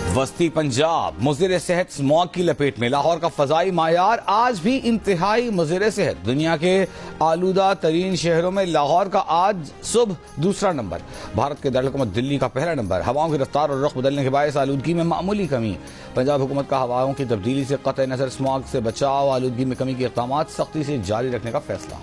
वस्ती पंजाब मुज़िर सेहत स्मॉग की लपेट में। लाहौर का फजाई मायार आज भी इंतहाई मुज़िर सेहत। दुनिया के आलूदा तरीन शहरों में लाहौर का आज सुबह दूसरा नंबर, भारत के दारुल-हुकूमत दिल्ली का पहला नंबर। हवाओं की रफ्तार और रुख बदलने के बायस आलूदगी में मामूली कमी। पंजाब हुकूमत का हवाओं की तब्दीली से क़त्अ नज़र स्मॉग से बचाव, आलूदगी में कमी के इक़दाम सख्ती से जारी रखने का फैसला।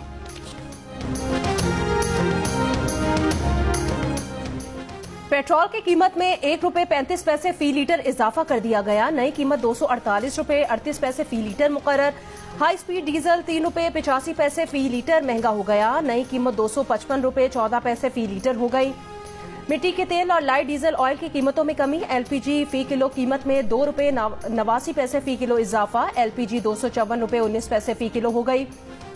पेट्रोल की कीमत में ₹1.35 फी लीटर इजाफा कर दिया गया। नई कीमत ₹248.38 फी लीटर मुकर्रर। हाई स्पीड डीजल ₹3.85 फी लीटर महंगा हो गया। नई कीमत ₹255.14 फी लीटर हो गई। मिट्टी के तेल और लाइट डीजल ऑयल की कीमतों में कमी। एलपीजी फी किलो कीमत में ₹2.89 फी किलो इजाफा। एलपीजी ₹254.19 फी किलो हो गई।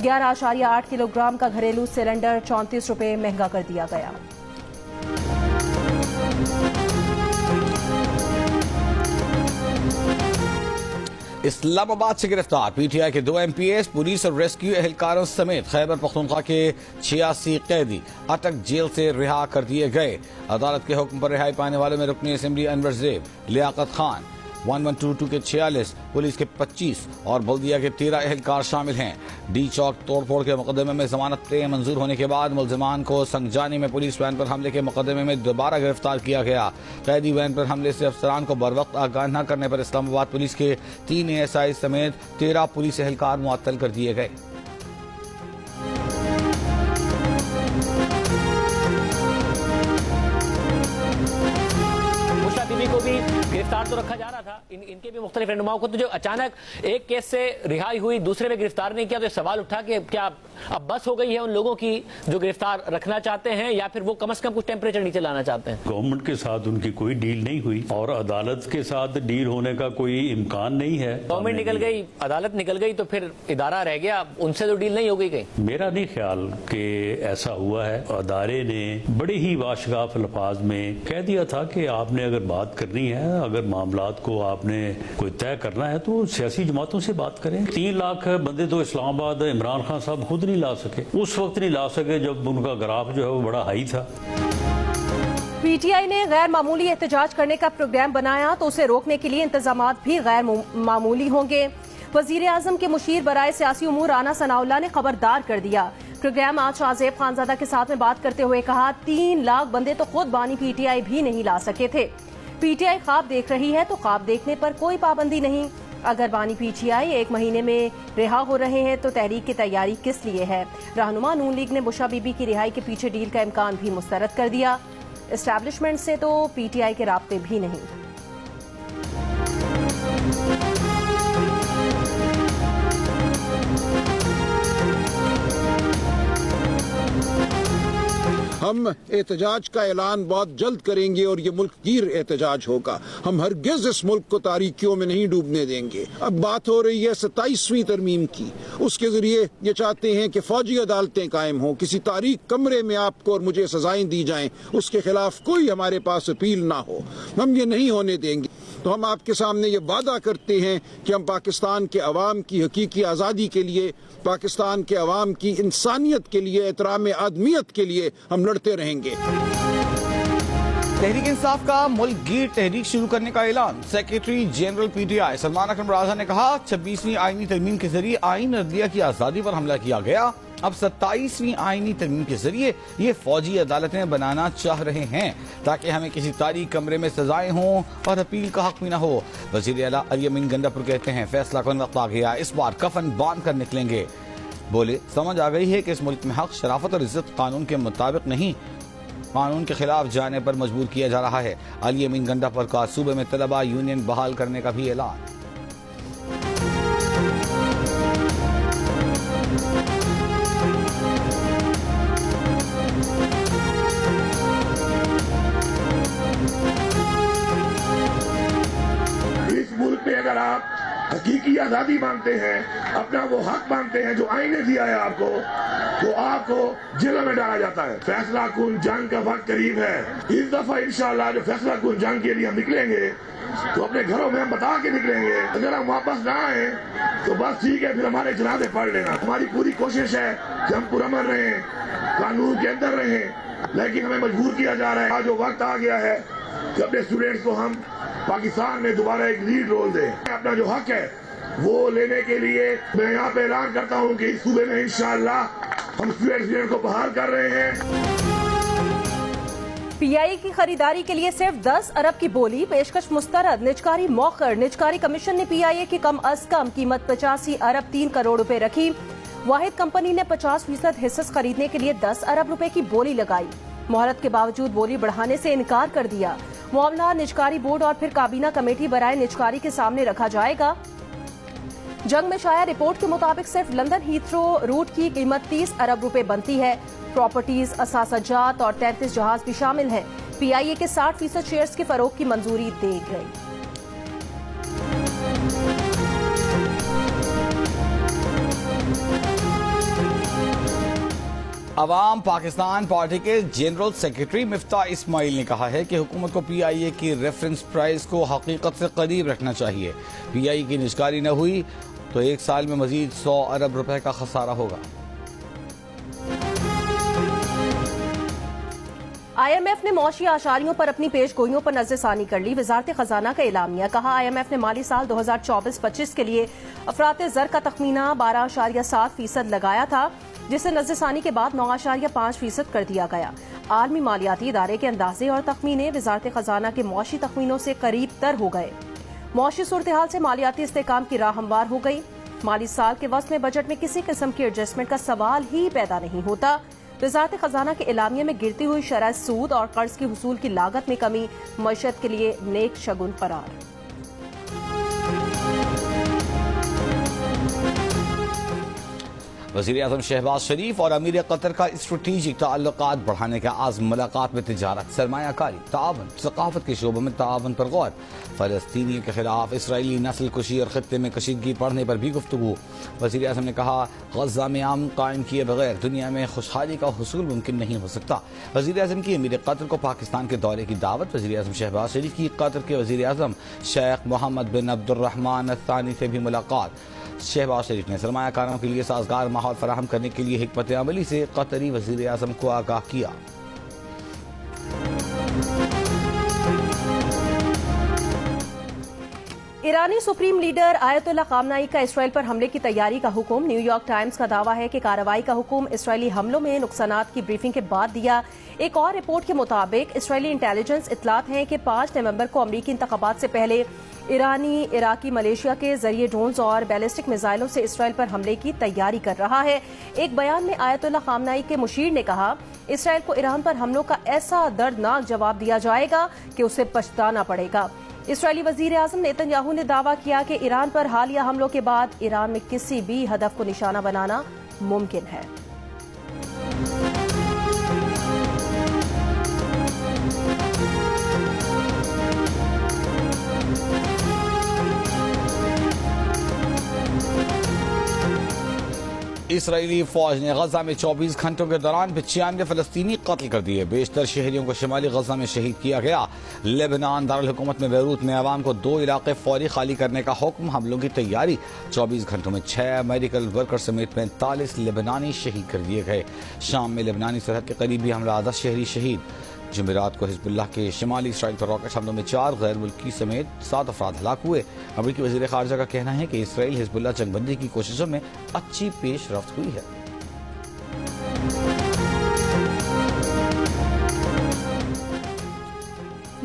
11.8 किलोग्राम का घरेलू सिलेंडर ₹34 महंगा कर दिया गया। इस्लामाबाद से गिरफ्तार पीटीआई के 2 एमपीएस, पुलिस और रेस्क्यू एहलकारों समेत खैबर पख्तूनख्वा के 86 कैदी अटक जेल से रिहा कर दिए गए। अदालत के हुक्म पर रिहाई पाने वालों में रुकनी असेंबली अनवर ज़ेब, लियाकत खान 1122 के 46, पुलिस के 25 और बल्दिया के 13 एहलकार शामिल हैं। डी चौक तोड़फोड़ के मुकदमे में जमानत तय मंजूर होने के बाद मुलजमान को संगजानी में पुलिस वैन पर हमले के मुकदमे में दोबारा गिरफ्तार किया गया। कैदी वैन पर हमले से अफसरान को बरवक्त आगाह न करने पर इस्लामाबाद पुलिस के 3 ASI समेत 13 पुलिस एहलकार मुअत्तल कर दिए गए। को भी गिरफ्तार तो रखा जा रहा था, इनके भी मुख्तलिफ रहनुमाओं को, तो जो अचानक एक केस से रिहाई हुई दूसरे में गिरफ्तार नहीं किया, तो सवाल उठा कि क्या अब बस हो गई है उन लोगों की जो गिरफ्तार रखना चाहते हैं, या फिर वो कम से कम कुछ टेम्परेचर नीचे लाना चाहते हैं। गवर्नमेंट के साथ उनकी कोई डील नहीं हुई और अदालत के साथ डील होने का कोई इम्कान नहीं है। गवर्नमेंट निकल गई, अदालत निकल गई, तो फिर इदारा रह गया, उनसे तो डील नहीं हो गई कहीं। मेरा नहीं ख्याल कि ऐसा हुआ है। अदारे ने बड़े ही वाशगाफ अल्फाज में कह दिया था कि आपने अगर बात करनी है, अगर मामलात को आपने कोई तय करना है तो सियासी जमातों से बात करें। 3 लाख बंदे तो इस्लामाबाद इमरान खान साहब खुद नहीं ला सके, उस वक्त नहीं ला सके जब उनका ग्राफ जो है वो बड़ा हाई था। पीटीआई ने गैर मामूली एहतजाज करने का प्रोग्राम बनाया तो उसे रोकने के लिए इंतजाम भी गैर मामूली होंगे। वजीर आजम के मुशीर बराए सियासी उमूर राना सनाउल्लाह ने खबरदार कर दिया। प्रोग्राम आज शाहजेब खानजादा के साथ में बात करते हुए कहा, 3 लाख बंदे तो खुद बानी पीटीआई भी नहीं ला सके थे। पीटीआई ख्वाब देख रही है तो ख्वाब देखने पर कोई पाबंदी नहीं। अगर बानी पीटीआई 1 महीने में रिहा हो रहे हैं तो तहरीक की तैयारी किस लिए है। रहनुमा नून लीग ने बुशा बीबी की रिहाई के पीछे डील का इम्कान भी मुस्तरद कर दिया। एस्टैब्लिशमेंट से तो पीटीआई के राब्ते भी नहीं। हम एहतजाज का ऐलान बहुत जल्द करेंगे और ये मुल्क गिर एहतजाज होगा। हम हरगिज इस मुल्क को तारीकियों में नहीं डूबने देंगे। अब बात हो रही है 27वीं तरमीम की, उसके जरिए ये चाहते हैं कि फौजी अदालतें कायम हों, किसी तारीक कमरे में आपको और मुझे सजाएं दी जाएं, उसके खिलाफ कोई हमारे पास अपील ना हो। हम ये नहीं होने देंगे। तो हम आपके सामने ये वादा करते हैं कि हम पाकिस्तान के अवाम की हकीकी आज़ादी के लिए, पाकिस्तान के अवाम की इंसानियत के लिए, एहतराम आदमियत के लिए हम लड़ते रहेंगे। तहरीक इंसाफ का मुल्क गिर तहरीक शुरू करने का ऐलान। सेक्रेटरी जनरल पीटीआई सलमान अकरम राजा ने कहा, 26वीं आईनी तरमीम के जरिए आईन अदलिया की आज़ादी पर हमला किया गया। अब 27वीं आईनी तरमीम के जरिए ये फौजी अदालतें बनाना चाह रहे हैं ताकि हमें किसी तारीख कमरे में सजाएं हों और अपील का हक भी न हो। वज़ीर आला अली अमीन गंडापुर कहते हैं, फैसला कौन वक्त आ गया, इस बार कफन बांध कर निकलेंगे। बोले, समझ आ गई है कि इस मुल्क में हक, शराफत और इज्जत कानून के मुताबिक नहीं, कानून के खिलाफ जाने पर मजबूर किया जा रहा है। अली अमीन गंडापुर का सूबे में तलबा यूनियन बहाल करने का भी ऐलान। इस मुल्क में अगर आप हकीकी आजादी मांगते हैं, अपना वो हक मांगते हैं जो आईन ने दिया है आपको, तो आपको जेलों में डाला जाता है। फैसला कुन जंग का वक्त करीब है। इस दफा इंशाअल्लाह जो फैसला कुन जंग के लिए हम निकलेंगे तो अपने घरों में हम बता के निकलेंगे। अगर हम वापस ना आए तो बस ठीक है, फिर हमारे जनाजे पढ़ लेना। हमारी पूरी कोशिश है कि हम पुरअमन रहें, कानून के अंदर रहें, लेकिन हमें मजबूर किया जा रहा है। आज जो वक्त आ गया है कि अपने स्टूडेंट्स को हम पाकिस्तान में दोबारा एक लीड रोल दे। अपना जो हक है वो लेने के लिए मैं यहाँ पे ऐलान करता हूँ कि इस सूबे में इंशाअल्लाह हम स्टूडेंट को बहाल कर रहे हैं। पीआईए की खरीदारी के लिए सिर्फ 10 अरब की बोली, पेशकश मुस्तरद। निजकारी मौखर, निजकारी कमीशन ने पीआईए की कम अज कम कीमत 85 अरब 3 करोड़ रुपए रखी। वाहिद कंपनी ने 50% हिस्सेस खरीदने के लिए 10 अरब रुपए की बोली लगाई। मोहलत के बावजूद बोली बढ़ाने से इनकार कर दिया। मामला निजकारी बोर्ड और फिर काबीना कमेटी बराए निजकारी के सामने रखा जाएगा। जंग में शाया रिपोर्ट के मुताबिक सिर्फ लंदन हीथ्रो रूट की कीमत 30 अरब रुपए बनती है। प्रॉपर्टीज, असासजात और 33 जहाज भी शामिल हैं। पीआईए के 60% शेयर्स की फरोख्त की मंजूरी दी गई। अवाम पाकिस्तान पार्टी के जनरल सेक्रेटरी मिफ्ता इस्माइल ने कहा है कि हुकूमत को पीआईए की रेफरेंस प्राइस को हकीकत से करीब रखना चाहिए। पीआईए की निजकारी न हुई तो एक साल में मजीद 100 अरब रुपए का खसारा होगा। आईएमएफ ने मौशी आशारियों पर अपनी पेशगोइयों पर नजरसानी कर ली। वजारत खजाना का एलामिया। कहा, आईएमएफ ने माली साल 2024-25 के लिए अफरात ज़र का तखमीना 12.7% लगाया था, जिसे नजरसानी के बाद 9.5% कर दिया गया। आलमी मालियाती इदारे के अंदाजे और तखमीने वजारत खजाना के मौशी तखमीनों से करीब तर हो गए। मौशी सूरत हाल से मालियाती इस्तेकाम की राह हमवार हो गई। माली साल के वस्त में बजट में किसी किस्म की एडजस्टमेंट का सवाल ही पैदा नहीं होता। वजारत खजाना के एलामिया में गिरती हुई शरह सूद और कर्ज की हुसूल की लागत में कमी मईशत के लिए नेक शगुन करार। वज़ीर-ए-आज़म शहबाज शरीफ और अमीर कतर का स्ट्रेटेजिक ताल्लुकात बढ़ाने का आज़म। मुलाकात में तिजारत, सरमायाकारी, तावन, सकाफत के शोबों में तावन पर गौर। फ़लस्तीनियों के खिलाफ इसराइली नस्ल कुशी और खित्ते में कशीदगी बढ़ने पर भी गुफ्तगू। वज़ीर-ए-आज़म ने कहा, गज़ा में अमन कायम किए बगैर दुनिया में खुशहाली का हुसूल मुमकिन नहीं हो सकता। वज़ीर-ए-आज़म की अमीर कतर को पाकिस्तान के दौरे की दावत। वज़ीर-ए-आज़म शहबाज शरीफ की कतर के वज़ीर-ए-आज़म शेख मोहम्मद बिन अब्दुर्रहमान अल-थानी से भी मुलाकात। शहबाज शरीफ ने सरमायाकारों के लिए साजगार माहौल फराहम करने के लिए हिकमत अमली से कतरी वज़ीर-ए-आज़म को आगाह किया। ईरानी सुप्रीम लीडर आयतुल्लाह खामनाई का इसराइल पर हमले की तैयारी का हुक्म। न्यूयॉर्क टाइम्स का दावा है कि कार्रवाई का हुक्म इसराइली हमलों में नुकसानात की ब्रीफिंग के बाद दिया। एक और रिपोर्ट के मुताबिक इसराइली इंटेलिजेंस इतलात हैं कि 5 नवंबर को अमरीकी इंतखाबात से पहले ईरानी इराकी मलेशिया के जरिए ड्रोन्स और बैलिस्टिक मिसाइलों से इसराइल पर हमले की तैयारी कर रहा है। एक बयान में आयतुल्लाह खामनाई के मुशीर ने कहा, इसराइल को ईरान पर हमलों का ऐसा दर्दनाक जवाब दिया जाएगा कि उसे पछताना पड़ेगा। इसराइली वज़ीर-ए-आज़म नेतन्याहू ने दावा किया कि ईरान पर हालिया हमलों के बाद ईरान में किसी भी हदफ को निशाना बनाना मुमकिन है। इसराइली फौज ने गजा में 24 घंटों के दौरान 95 फलस्तीनी कत्ल कर दिए। बेशतर शहरियों को शिमाली गजा में शहीद किया गया। लेबनान दारुल हुकूमत में बेरूत में अवाम को 2 इलाके फौरी खाली करने का हुक्म। हमलों की तैयारी। 24 घंटों में 6 मेडिकल वर्कर समेत 45 लेबनानी शहीद कर दिए गए। शाम में लेबनानी सरहद के करीब भी हमला 10 शहरी शहीद। जुमेरात को हिजबुल्लाह के शिमाली इसराइल पर रॉकेट हमलों में 4 गैर मुल्की समेत 7 अफराद हलाक हुए। अमरीकी वज़ीर ख़ारजा का कहना है कि इसराइल हिजबुल्लाह जंगबंदी की कोशिशों में अच्छी पेशरफ्त हुई है।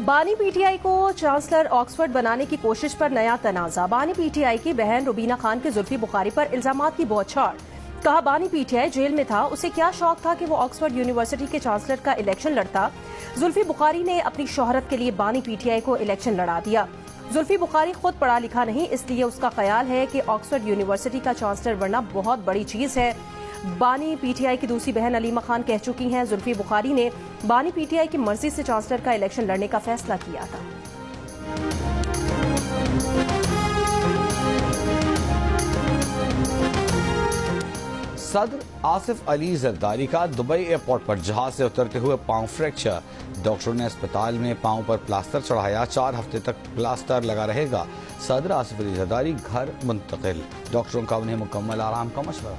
बानी पीटीआई को चांसलर ऑक्सफोर्ड बनाने की कोशिश पर नया तनाज़ा। बानी पीटीआई की बहन रुबीना खान के जुल्फी बुखारी पर इल्जामात की बौछार। कहा, बानी पीटीआई जेल में था, उसे क्या शौक था कि वो ऑक्सफोर्ड यूनिवर्सिटी के चांसलर का इलेक्शन लड़ता। जुल्फी बुखारी ने अपनी शोहरत के लिए बानी पीटीआई को इलेक्शन लड़ा दिया। जुल्फी बुखारी खुद पढ़ा लिखा नहीं, इसलिए उसका ख्याल है कि ऑक्सफोर्ड यूनिवर्सिटी का चांसलर बनना बहुत बड़ी चीज है। बानी पीटीआई की दूसरी बहन अलीमा खान कह चुकी हैं, जुल्फी बुखारी ने बानी पीटीआई की मर्जी से चांसलर का इलेक्शन लड़ने का फैसला किया था। सदर आसिफ अली जरदारी का दुबई एयरपोर्ट पर जहाज से उतरते हुए पांव फ्रैक्चर। डॉक्टरों ने अस्पताल में पांव पर प्लास्टर चढ़ाया। 4 हफ्ते तक प्लास्टर लगा रहेगा। सदर आसिफ अली जरदारी घर मुंतकिल। डॉक्टरों का उन्हें मुकम्मल आराम का मशवरा।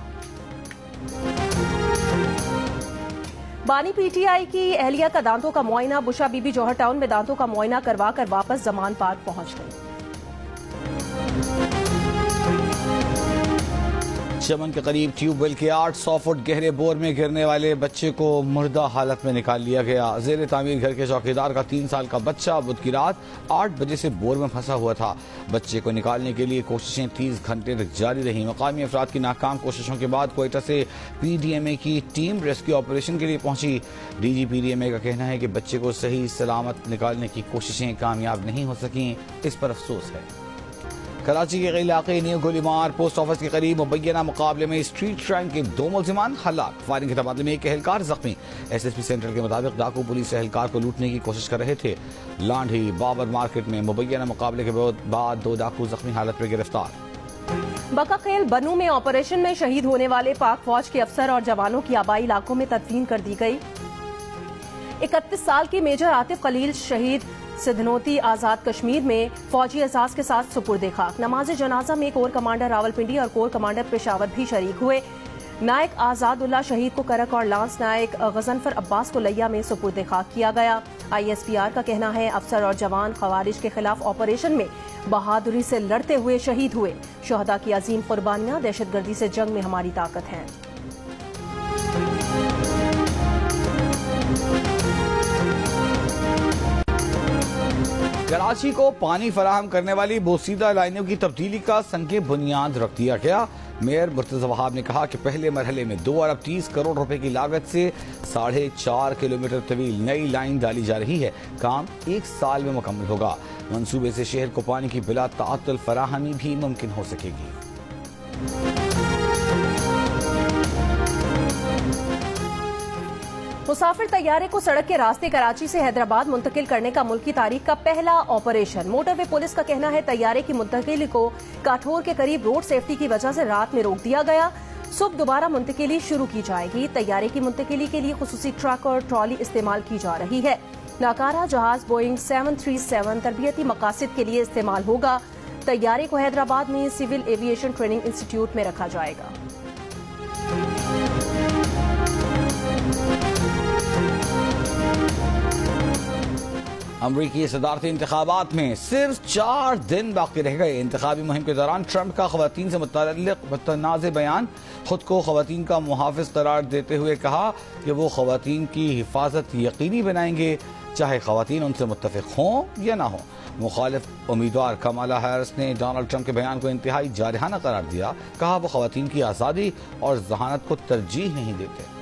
बानी पीटीआई की एहलिया का दांतों का मुआयना। बुशा बीबी जौहर टाउन में दांतों का मुआयना करवा कर वापस जमान पार्क पहुंच गई। चमन के करीब ट्यूबवेल के 800 फुट गहरे बोर में गिरने वाले बच्चे को मुर्दा हालत में निकाल लिया गया। जेर तामीर घर के चौकीदार का 3 साल का बच्चा बुध की रात 8 बजे से बोर में फंसा हुआ था। बच्चे को निकालने के लिए कोशिशें 30 घंटे तक जारी रही। मकामी अफराद की नाकाम कोशिशों के बाद कोयटा से पीडीएमए की टीम रेस्क्यू ऑपरेशन के लिए पहुंची। डीजी पीडीएमए का कहना है कि बच्चे को सही सलामत निकालने की कोशिशें कामयाब नहीं हो सकी। इस पर अफसोस है। कराची के इलाके न्यू गोलीमार पोस्ट ऑफिस के करीब मुबैना मुकाबले में स्ट्रीट क्राइम के 2 मुलजिमान हलाक। फायरिंग के तबादले में एक एहलकार जख्मी। एसएसपी सेंट्रल के मुताबिक डाकू पुलिस एहलकार को लूटने की कोशिश कर रहे थे। लांढी बाबर मार्केट में मुबैना मुकाबले के बाद 2 डाकू जख्मी हालत में गिरफ्तार। बकाखेल बनू में ऑपरेशन में शहीद होने वाले पाक फौज के अफसर और जवानों की आबाई इलाकों में तदफीन कर दी गई। 31 साल के मेजर आतिफ खलील शहीद सिद्धनोती आजाद कश्मीर में फौजी एहसास के साथ सुपुर्द खाक। नमाज जनाजा में कोर कमांडर रावलपिंडी और कोर कमांडर पेशावर भी शरीक हुए। नायक आजादुल्लाह शहीद को करक और लांस नायक गजनफर अब्बास को लैया में सुपुर्द खाक किया गया। ISPR का कहना है अफसर और जवान खवारिज के खिलाफ ऑपरेशन में बहादुरी से लड़ते हुए शहीद हुए। शोहदा की अजीम कुर्बानियां दहशतगर्दी से जंग में हमारी ताकत हैं। कराची को पानी फराहम करने वाली बोसीदा लाइनों की तब्दीली का संग बुनियाद रख दिया गया। मेयर मुर्तजा वहाब ने कहा कि पहले मरहले में 2 अरब 30 करोड़ रुपए की लागत से 4.5 किलोमीटर तवील नई लाइन डाली जा रही है। काम 1 साल में मुकम्मल होगा। मंसूबे से शहर को पानी की बिला ताअत्तुल फराहमी भी मुमकिन हो सकेगी। मुसाफिर तैयारे को सड़क के रास्ते कराची से हैदराबाद मुंतकिल करने का मुल्की तारीख का पहला ऑपरेशन। मोटरवे पुलिस का कहना है तैयारे की मुंतकिली को काठोर के करीब रोड सेफ्टी की वजह से रात में रोक दिया गया। सुबह दोबारा मुंतकिली शुरू की जाएगी। तैयारे की मुंतकिली के लिए खुसूसी ट्रक और ट्रॉली इस्तेमाल की जा रही है। नाकारा जहाज बोइंग 737 तरबियती मकासद के लिए इस्तेमाल होगा। तैयारे को हैदराबाद में सिविल एविएशन ट्रेनिंग इंस्टीट्यूट में रखा जाएगा। अमरीकी सदारती इंतखाबात में सिर्फ 4 दिन बाकी रह गए। इंतखाबी मुहिम के दौरान ट्रंप का खवातीन से मुतल्लिक मुतनाज़ बयान। खुद को खवातीन का मुहाफिज करार देते हुए कहा कि वो खवातीन की हिफाजत यकीनी बनाएंगे, चाहे खवातीन उनसे मुत्तफिक हों या ना हों। मुखालिफ उम्मीदवार कमाला हैरिस ने डोनाल्ड ट्रंप के बयान को इंतहाई जारहाना करार दिया। कहा वो खवातीन की आज़ादी और जहानत को तरजीह नहीं देते।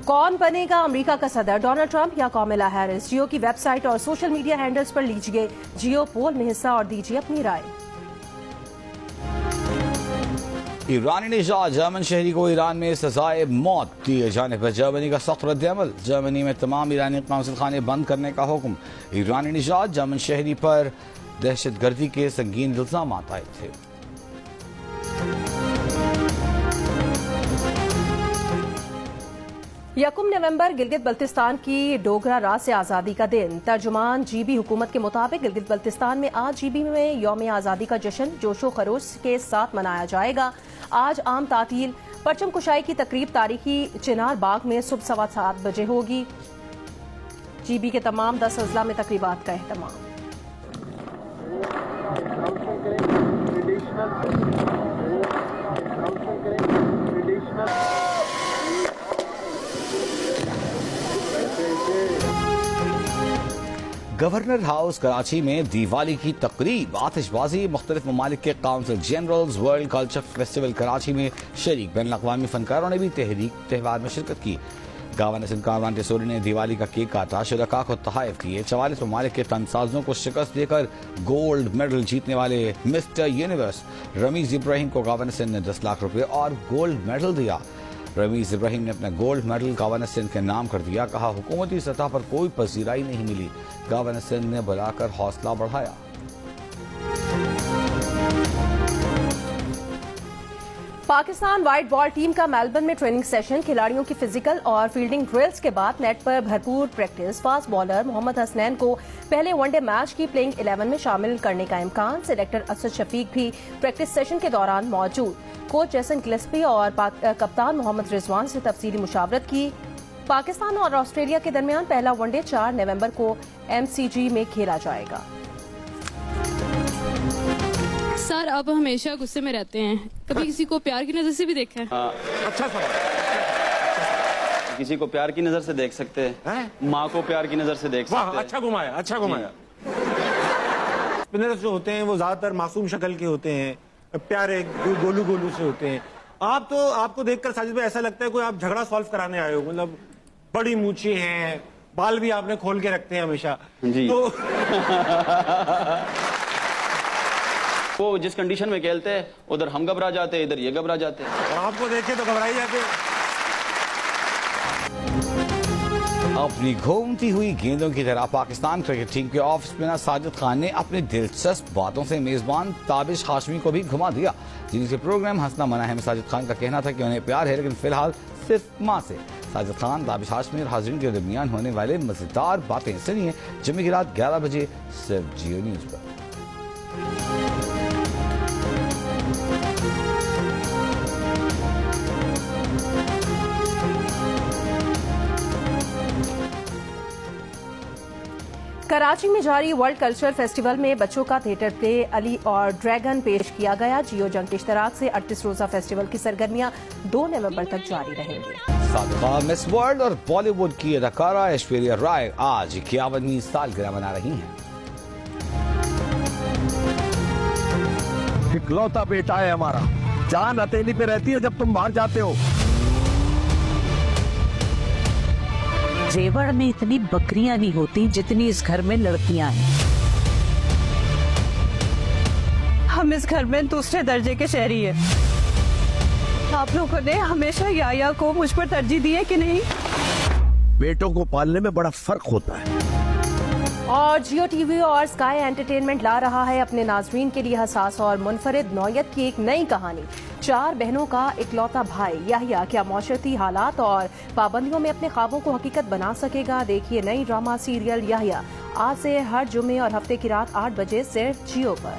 कौन बनेगा अमेरिका का सदर, डोनाल्ड ट्रंप या कमाला हैरिस? जियो की वेबसाइट और सोशल मीडिया हैंडल्स पर लीजिए जियो पोल में हिस्सा और दीजिए अपनी राय। ईरानी निजात जर्मन शहरी को ईरान में सजाए मौत दिए जाने पर जर्मनी का सख्त रद्द-ए-अमल। जर्मनी में तमाम ईरानी कौंसिल खाने बंद करने का हुक्म। ईरानी निजात जर्मन शहरी पर दहशतगर्दी के संगीन इल्जाम आए थे। यकुम नवंबर गिलगित बल्तिस्तान की डोगरा रात से आज़ादी का दिन। तर्जुमान जीबी हुकूमत के मुताबिक गिलगित बल्तिस्तान में आज जीबी में यौम आज़ादी का जश्न जोशो खरोश के साथ मनाया जाएगा। आज आम तातील परचम कुशाई की तकरीब तारीखी चिनार बाग में सुबह 7:15 बजे होगी। जीबी के तमाम 10 अजला में तकरीबात का एहतमाम। गवर्नर हाउस कराची में दिवाली की तकरीब, आतिशबाजी, मुख्तलिफ ममालिक के council generals, world culture festival Karachi में शरीक। बैन अक़वामी फनकारों ने भी त्यौहार में शिरकत की। गवर्नर सिंध कामरान टेसोरी ने दिवाली का केक काटा, शुरका को तोहफ़े दिए। 44 ममालिक के तनसाजों को शिकस्त देकर गोल्ड मेडल जीतने वाले मिस्टर यूनिवर्स रमीज इब्राहिम को गवर्नर सिंध ने 10 लाख रुपए और गोल्ड मेडल दिया। रमीज इब्राहिम ने अपना गोल्ड मेडल गवर्नर सिंध के नाम कर दिया। कहा हुकूमती सतह पर कोई पजीराई नहीं मिली। गवर्नर सिंध ने बुलाकर हौसला बढ़ाया। पाकिस्तान व्हाइट बॉल टीम का मेलबर्न में ट्रेनिंग सेशन, खिलाड़ियों की फिजिकल और फील्डिंग ड्रिल्स के बाद नेट पर भरपूर practice. Fast bowler Mohammad Hasnain को पहले वनडे मैच की प्लेइंग 11 में शामिल करने का इम्कान। सिलेक्टर असद शफीक भी प्रैक्टिस सेशन के दौरान मौजूद। कोच जैसन गिलेस्पी और कप्तान मोहम्मद रिजवान से तफसीली मुशावरत की। पाकिस्तान और ऑस्ट्रेलिया के दरमियान पहला वनडे 4 नवंबर को MCG में खेला जाएगा। सर, अब हमेशा गुस्से में रहते हैं, कभी किसी को प्यार की नजर से भी देखा है? अच्छा सवाल। किसी को प्यार की नजर से देख सकते हैं, माँ को प्यार की नजर से देख सकते हैं। अच्छा घुमाया, अच्छा घुमाया। स्पिनर्स जो होते हैं वो ज्यादातर मासूम शक्ल के होते हैं, प्यारे गोलू गोलू से होते हैं। आपको देखकर साजिद भाई ऐसा लगता है कोई आप झगड़ा सॉल्व कराने आए हो। मतलब बड़ी मूछी हैं, बाल भी आपने खोल के रखते हैं हमेशा जी। तो वो जिस कंडीशन में खेलते हैं उधर हम घबरा जाते हैं, इधर ये घबरा जाते हैं। और आपको देखे तो घबराई जाते हैं। अपनी घूमती हुई गेंदों की तरह पाकिस्तान क्रिकेट टीम के ऑफ स्पिनर साजिद खान ने अपनी दिलचस्प बातों से मेजबान ताबिश हाशमी को भी घुमा दिया। जिनके प्रोग्राम हंसना मना है में साजिद खान का कहना था कि उन्हें प्यार है, लेकिन फिलहाल सिर्फ मां से। साजिद खान, ताबिश हाशमी और हाजिरीन के दरमियान होने वाले मजेदार बातें सुनिए जुम्मे की रात 11 बजे सिर्फ जियो न्यूज पर। कराची में जारी वर्ल्ड कल्चरल फेस्टिवल में बच्चों का थिएटर प्ले अली और ड्रैगन पेश किया गया। जियो जंग के इश्तराक से 38 रोजा फेस्टिवल की सरगर्मियां 2 नवंबर तक जारी रहेंगी। साबिका मिस वर्ल्ड और बॉलीवुड की अदाकारा ऐश्वर्या राय आज 51वीं सालगिरह मना रही हैं। इकलौता बेटा है हमारा, जान हथेली पे रहती है जब तुम बाहर जाते हो। जेवर में इतनी बकरियां नहीं होती जितनी इस घर में लड़कियां हैं। हम इस घर में दूसरे दर्जे के शहरी हैं। आप लोगों ने हमेशा याया को मुझ पर तरजीह दी है कि नहीं? बेटों को पालने में बड़ा फर्क होता है। और जियो टीवी और स्काई एंटरटेनमेंट ला रहा है अपने नाजरीन के लिए हसास और मुनफरिद नौयत की एक नई कहानी। 4 बहनों का इकलौता भाई याहिया क्या माशरती हालात और पाबंदियों में अपने ख्वाबों को हकीकत बना सकेगा। देखिए नई ड्रामा सीरियल याहिया आज से हर जुम्मे और हफ्ते की रात 8 बजे सिर्फ जियो पर।